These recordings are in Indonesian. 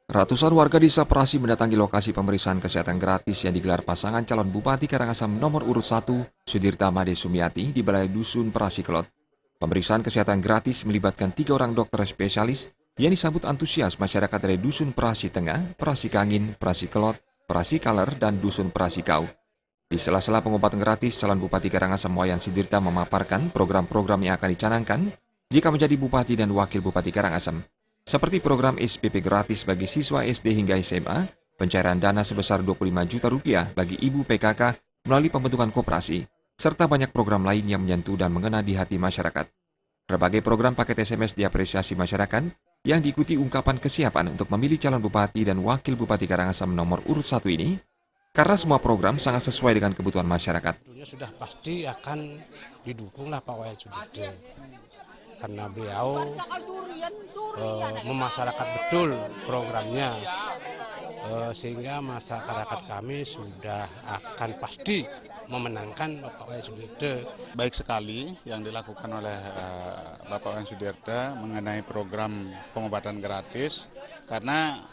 Ratusan warga desa Prasi mendatangi lokasi pemeriksaan kesehatan gratis yang digelar pasangan calon Bupati Karangasem nomor urut 1, Sudirta Made Sumiati di Balai Dusun Prasi Kelot. Pemeriksaan kesehatan gratis melibatkan 3 orang dokter spesialis yang disambut antusias masyarakat dari Dusun Prasi Tengah, Prasi Kangin, Prasi Kelot, Prasi Kaler, dan Dusun Prasi Kau. Di sela-sela pengobatan gratis, calon Bupati Karangasem Wayan Sudirta memaparkan program-program yang akan dicanangkan jika menjadi Bupati dan Wakil Bupati Karangasem, seperti program SPP gratis bagi siswa SD hingga SMA, pencairan dana sebesar Rp25 juta bagi ibu PKK melalui pembentukan koperasi, serta banyak program lain yang menyentuh dan mengena di hati masyarakat. Berbagai program paket SMS diapresiasi masyarakat yang diikuti ungkapan kesiapan untuk memilih calon Bupati dan Wakil Bupati Karangasem nomor urut 1 ini, karena semua program sangat sesuai dengan kebutuhan masyarakat. Tentunya sudah pasti akan didukunglah Pak Wayan Sudirta, karena beliau memasyarakat betul programnya, sehingga masyarakat kami sudah akan pasti memenangkan Bapak Wayan Sudirta. Baik sekali yang dilakukan oleh Bapak Wayan Sudirta mengenai program pengobatan gratis, karena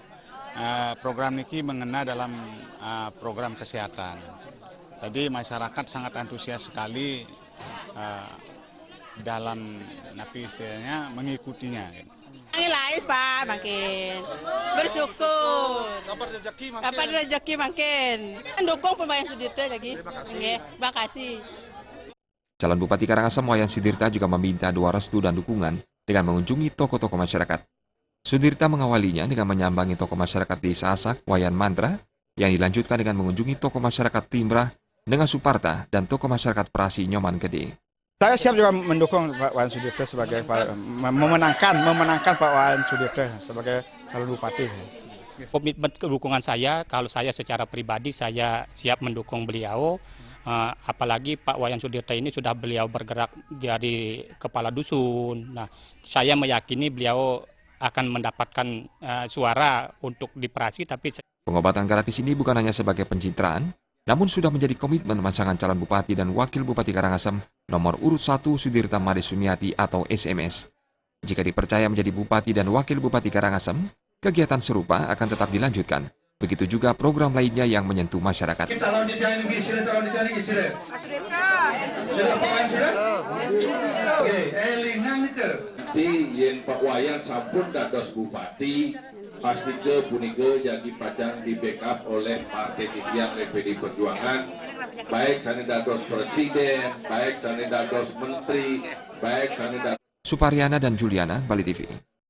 program ini mengena dalam program kesehatan. Jadi masyarakat sangat antusias sekali dalam istilahnya mengikutinya. Makin lais Pak, makin bersyukur. Kapan rezeki makin. Dukung Pak Wayan Sudirta lagi. Terima kasih. Calon Bupati Karangasem Wayan Sudirta juga meminta doa restu dan dukungan dengan mengunjungi tokoh-tokoh masyarakat. Sudirta mengawalinya dengan menyambangi tokoh masyarakat Desa Asak, Wayan Mandra, yang dilanjutkan dengan mengunjungi tokoh masyarakat Timbrah, dengan Suparta, dan tokoh masyarakat Prasi Nyoman Gede. Saya siap juga mendukung Pak Wayan Sudirta sebagai memenangkan Pak Wayan Sudirta sebagai calon bupati. Komitmen dukungan saya, kalau saya secara pribadi saya siap mendukung beliau, apalagi Pak Wayan Sudirta ini sudah beliau bergerak dari kepala dusun. Nah, saya meyakini beliau akan mendapatkan suara untuk di Prasi, tapi pengobatan gratis ini bukan hanya sebagai pencitraan, namun sudah menjadi komitmen pasangan calon Bupati dan Wakil Bupati Karangasem nomor urut 1 Sudirta Made Sumiati atau SMS. Jika dipercaya menjadi Bupati dan Wakil Bupati Karangasem, kegiatan serupa akan tetap dilanjutkan. Begitu juga program lainnya yang menyentuh masyarakat. Di yen Pak Wayan sampun dados bupati, pasti ke punike jadi pajang di backup oleh partai titiang PDI Perjuangan, baik sani dados presiden, baik sani dados menteri, baik sani dados Supariana dan Juliana, Bali TV.